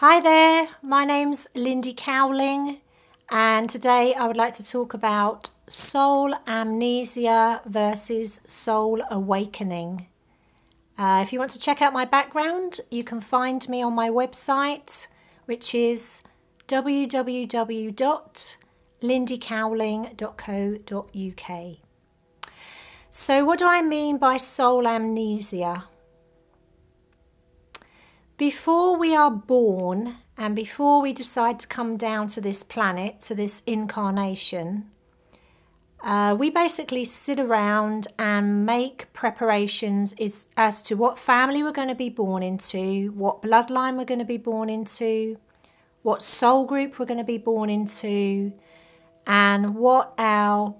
Hi there, my name's Lindy Cowling, and today I would like to talk about soul amnesia versus soul awakening. If you want to check out my background, you can find me on my website, which is www.lindycowling.co.uk. So what do I mean by soul amnesia? Before we are born and before we decide to come down to this planet, to this incarnation, we basically sit around and make preparations as to what family we're going to be born into, what bloodline we're going to be born into, what soul group we're going to be born into, and what our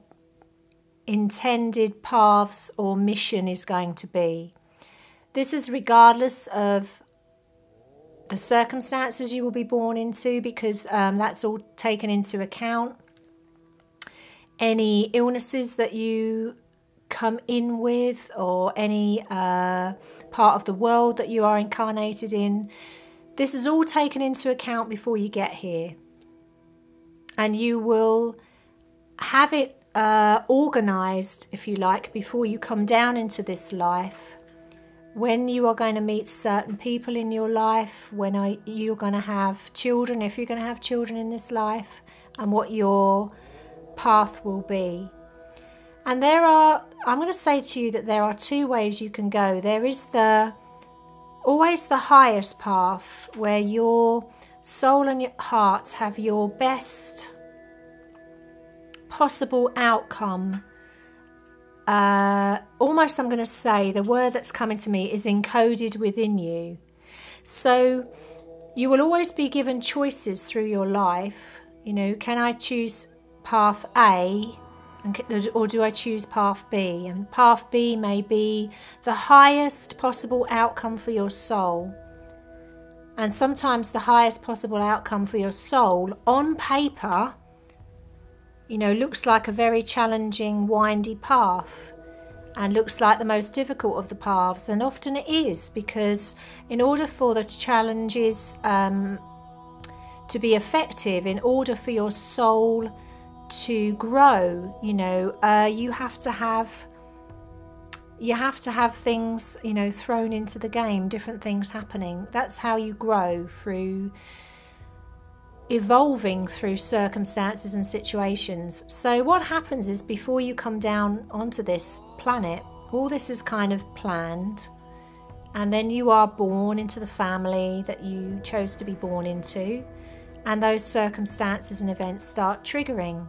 intended paths or mission is going to be. This is regardless of the circumstances you will be born into, because that's all taken into account. Any illnesses that you come in with, or any part of the world that you are incarnated in, this is all taken into account before you get here. And you will have it organised, if you like, before you come down into this life. When you are going to meet certain people in your life, when you're going to have children, if you're going to have children in this life, and what your path will be. And I'm going to say to you that there are two ways you can go. There is always the highest path, where your soul and your heart have your best possible outcome. Almost, I'm going to say, the word that's coming to me is encoded within you. So you will always be given choices through your life. You know, can I choose path A, or do I choose path B? And path B may be the highest possible outcome for your soul. And sometimes the highest possible outcome for your soul on paper, you know, looks like a very challenging, windy path, and looks like the most difficult of the paths. And often it is, because in order for the challenges to be effective, in order for your soul to grow, you know, you have to have things, you know, thrown into the game, different things happening. That's how you grow, through evolving through circumstances and situations. So what happens is, before you come down onto this planet, all this is kind of planned, and then you are born into the family that you chose to be born into, and those circumstances and events start triggering.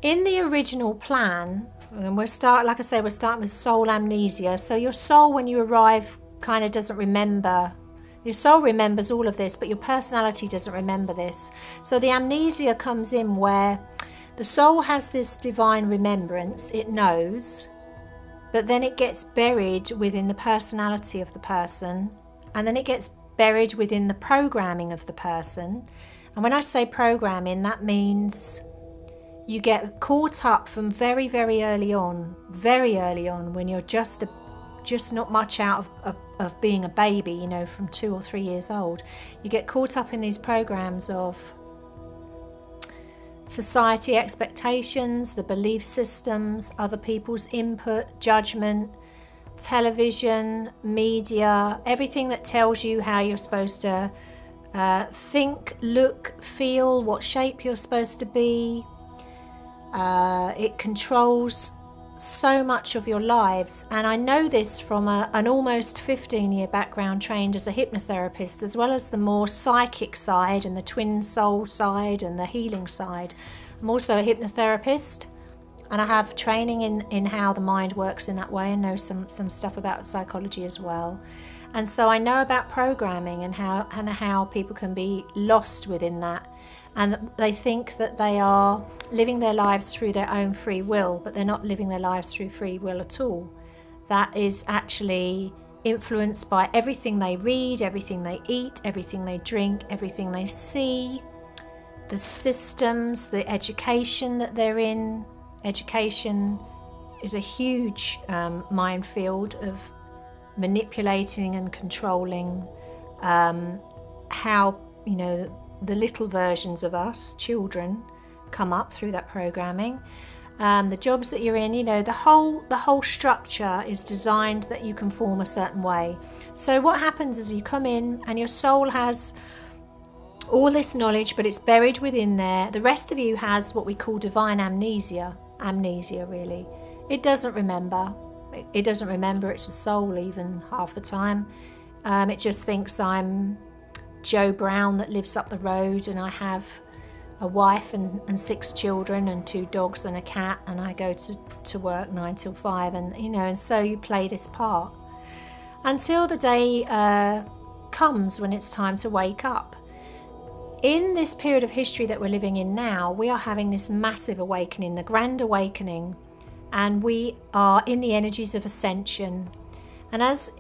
In the original plan, and we're starting with soul amnesia. So your soul, when you arrive, kind of doesn't remember. Your soul remembers all of this, but your personality doesn't remember this. So the amnesia comes in, where the soul has this divine remembrance, it knows, but then it gets buried within the personality of the person, and then it gets buried within the programming of the person. And when I say programming, that means you get caught up from very, very early on, when you're just not much out of being a baby, you know, from 2 or 3 years old. You get caught up in these programs of society expectations, the belief systems, other people's input, judgment, television, media, everything that tells you how you're supposed to think, look, feel, what shape you're supposed to be. It controls so much of your lives. And I know this from an almost 15-year background, trained as a hypnotherapist, as well as the more psychic side and the twin soul side and the healing side. I'm also a hypnotherapist, and I have training in how the mind works in that way, and know some stuff about psychology as well. And so I know about programming and how people can be lost within that. And they think that they are living their lives through their own free will, but they're not living their lives through free will at all. That is actually influenced by everything they read, everything they eat, everything they drink, everything they see, the systems, the education that they're in. Education is a huge minefield of manipulating and controlling how, you know, the little versions of us, children, come up through that programming. The jobs that you're in, you know, the whole structure is designed that you can form a certain way. So what happens is you come in and your soul has all this knowledge, but it's buried within there. The rest of you has what we call divine amnesia. Amnesia, really. It doesn't remember. It doesn't remember it's the soul even half the time. It just thinks I'm Joe Brown that lives up the road, and I have a wife and 6 children and 2 dogs and a cat, and I go to work 9 till 5, and you know, and so you play this part until the day comes when it's time to wake up. In this period of history that we're living in now, we are having this massive awakening, the grand awakening, and we are in the energies of ascension. And as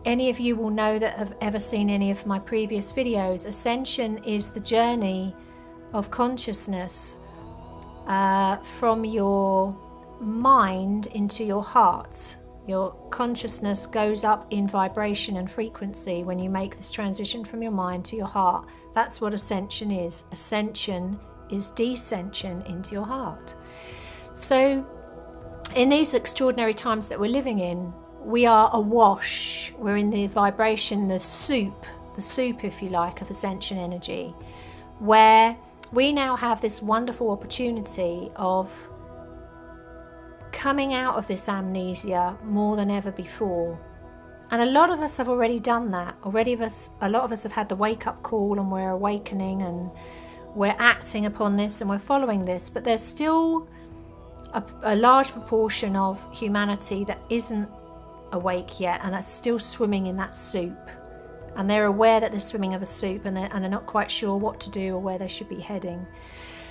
any of you will know that have ever seen any of my previous videos, ascension is the journey of consciousness from your mind into your heart. Your consciousness goes up in vibration and frequency when you make this transition from your mind to your heart. That's what ascension is. Ascension is descension into your heart. So in these extraordinary times that we're living in, we are awash. We're in the vibration, the soup if you like, of ascension energy, where we now have this wonderful opportunity of coming out of this amnesia more than ever before. And a lot of us have already done that. A lot of us have had the wake-up call, and we're awakening and we're acting upon this and we're following this. But there's still a large proportion of humanity that isn't awake yet, and that's still swimming in that soup. And they're aware that they're swimming of a soup, and they're not quite sure what to do or where they should be heading.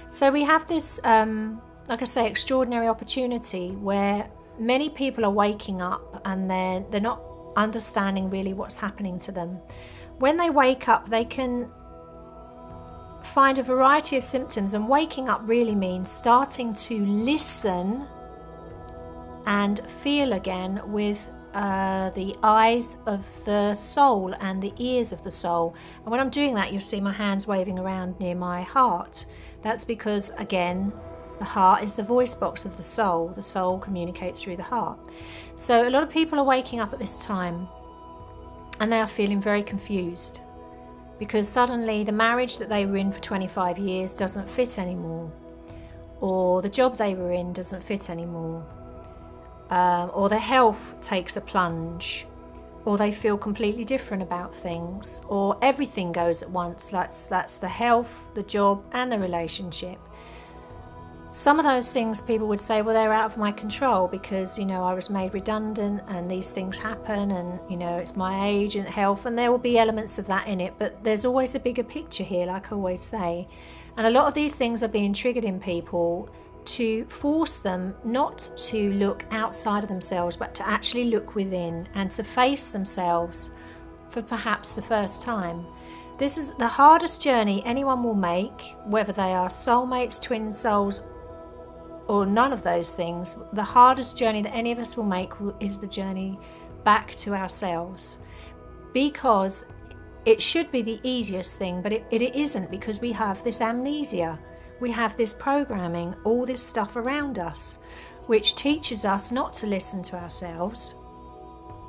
So we have this, like I say, extraordinary opportunity where many people are waking up and they're not understanding really what's happening to them. When they wake up, they can find a variety of symptoms, and waking up really means starting to listen and feel again with the eyes of the soul and the ears of the soul. And when I'm doing that, you'll see my hands waving around near my heart. That's because, again, the heart is the voice box of the soul. The soul communicates through the heart. So a lot of people are waking up at this time and they are feeling very confused, because suddenly the marriage that they were in for 25 years doesn't fit anymore, or the job they were in doesn't fit anymore, or their health takes a plunge, or they feel completely different about things, or everything goes at once. That's the health, the job and the relationship. Some of those things people would say, well, they're out of my control because, you know, I was made redundant and these things happen, and, you know, it's my age and health, and there will be elements of that in it. But there's always a bigger picture here, like I always say. And a lot of these things are being triggered in people to force them not to look outside of themselves, but to actually look within and to face themselves for perhaps the first time. This is the hardest journey anyone will make, whether they are soulmates, twin souls, or none of those things. The hardest journey that any of us will make is the journey back to ourselves, because it should be the easiest thing, but it isn't, because we have this amnesia. We have this programming, all this stuff around us, which teaches us not to listen to ourselves,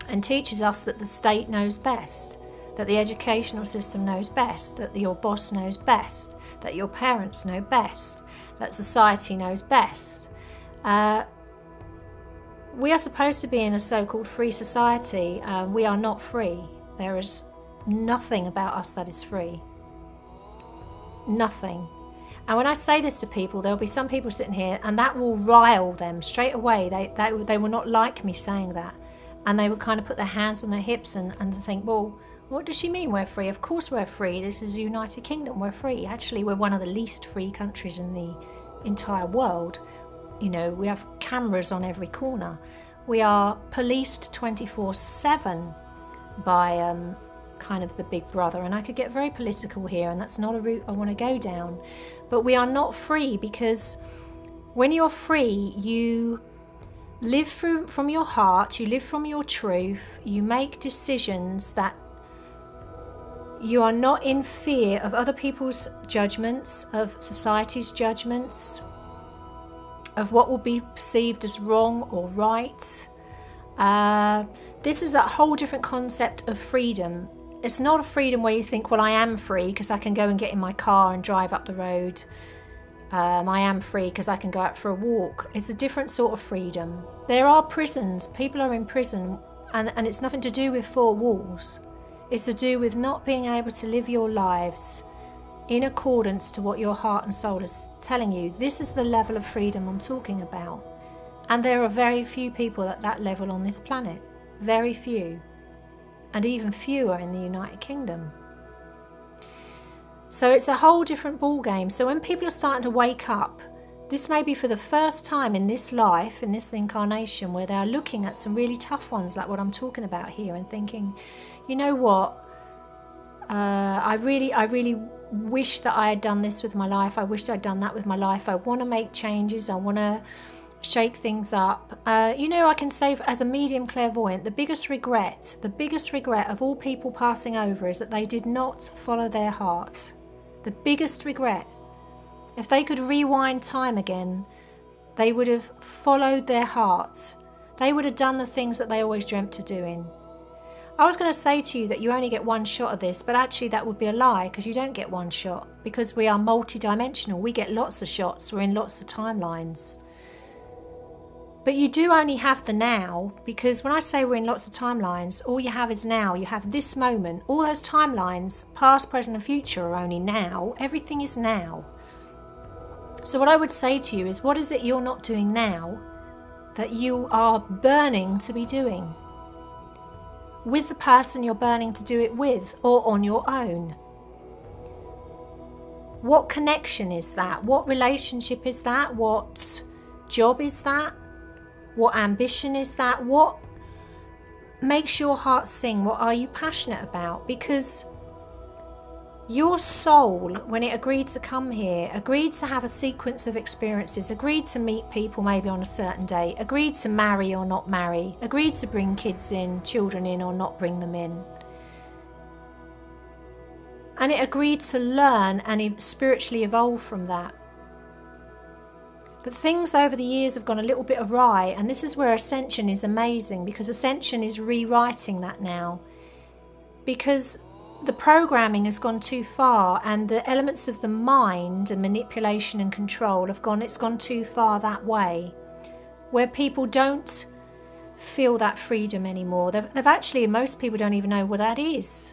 and teaches us that the state knows best, that the educational system knows best, that your boss knows best, that your parents know best, that society knows best. We are supposed to be in a so-called free society. We are not free. There is nothing about us that is free. Nothing. And when I say this to people, there'll be some people sitting here and that will rile them straight away. They will not like me saying that. And they will kind of put their hands on their hips and think, well, what does she mean we're free? Of course we're free. This is the United Kingdom. We're free. Actually, we're one of the least free countries in the entire world. You know, we have cameras on every corner. We are policed 24/7 by kind of the big brother. And I could get very political here, and that's not a route I want to go down. But we are not free, because when you're free, you live from your heart, you live from your truth, you make decisions that You are not in fear of other people's judgments, of society's judgments, of what will be perceived as wrong or right. This is a whole different concept of freedom. It's not a freedom where you think, well, I am free because I can go and get in my car and drive up the road. I am free because I can go out for a walk. It's a different sort of freedom. There are prisons. People are in prison, and it's nothing to do with four walls. It's to do with not being able to live your lives in accordance to what your heart and soul is telling you. This is the level of freedom I'm talking about. And there are very few people at that level on this planet. Very few. And even fewer in the United Kingdom. So it's a whole different ball game. So when people are starting to wake up, this may be for the first time in this life, in this incarnation, where they're looking at some really tough ones like what I'm talking about here and thinking, you know what, I really wish that I had done this with my life. I wished I'd done that with my life. I want to make changes. I want to shake things up. You know, I can say as a medium clairvoyant, the biggest regret of all people passing over is that they did not follow their heart. The biggest regret. If they could rewind time again, they would have followed their heart. They would have done the things that they always dreamt of doing. I was going to say to you that you only get one shot of this, but actually that would be a lie, because you don't get one shot, because we are multi-dimensional. We get lots of shots. We're in lots of timelines. But you do only have the now, because when I say we're in lots of timelines, all you have is now. You have this moment. All those timelines, past, present and future, are only now. Everything is now. So what I would say to you is, what is it you're not doing now that you are burning to be doing? With the person you're burning to do it with, or on your own? What connection is that? What relationship is that? What job is that? What ambition is that? What makes your heart sing? What are you passionate about? Because your soul, when it agreed to come here, agreed to have a sequence of experiences, agreed to meet people maybe on a certain day, agreed to marry or not marry, agreed to bring kids in, children in or not bring them in. And it agreed to learn and spiritually evolve from that. But things over the years have gone a little bit awry, and this is where Ascension is amazing, because Ascension is rewriting that now. Because the programming has gone too far, and the elements of the mind and manipulation and control have gone, it's gone too far that way, where people don't feel that freedom anymore. They've actually, most people don't even know what that is.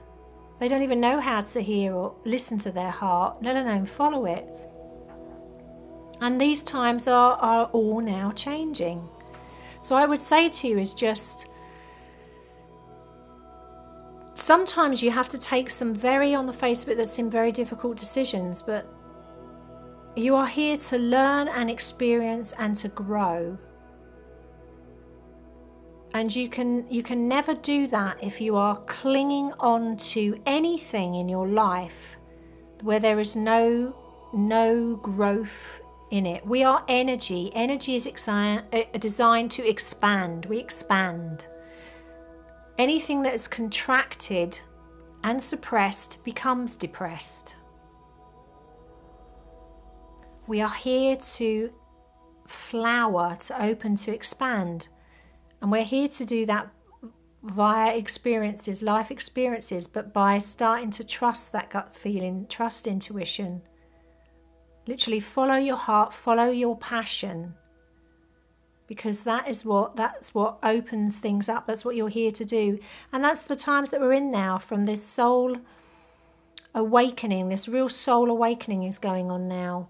They don't even know how to hear or listen to their heart, let alone follow it. And these times are all now changing. So I would say to you is just, sometimes you have to take some very, on the face of it, that seem very difficult decisions, but you are here to learn and experience and to grow. And you can never do that if you are clinging on to anything in your life where there is no growth in it. We are energy. Energy is designed to expand. We expand. Anything that is contracted and suppressed becomes depressed. We are here to flower, to open, to expand. And we're here to do that via experiences, life experiences, but by starting to trust that gut feeling, trust intuition. Literally follow your heart, follow your passion. Because that's what opens things up. That's what you're here to do. And that's the times that we're in now, from this soul awakening. This real soul awakening is going on now.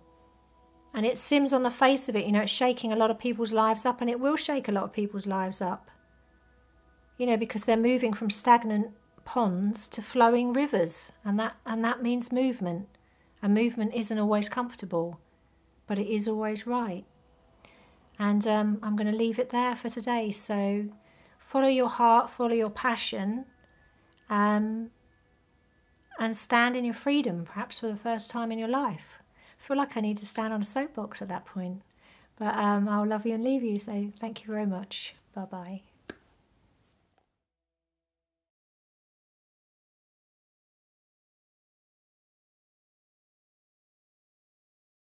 And it seems on the face of it, you know, it's shaking a lot of people's lives up, and it will shake a lot of people's lives up. You know, because they're moving from stagnant ponds to flowing rivers, and that means movement. And movement isn't always comfortable, but it is always right. And I'm going to leave it there for today. So follow your heart, follow your passion, and stand in your freedom, perhaps for the first time in your life. I feel like I need to stand on a soapbox at that point. But I'll love you and leave you. So thank you very much. Bye-bye.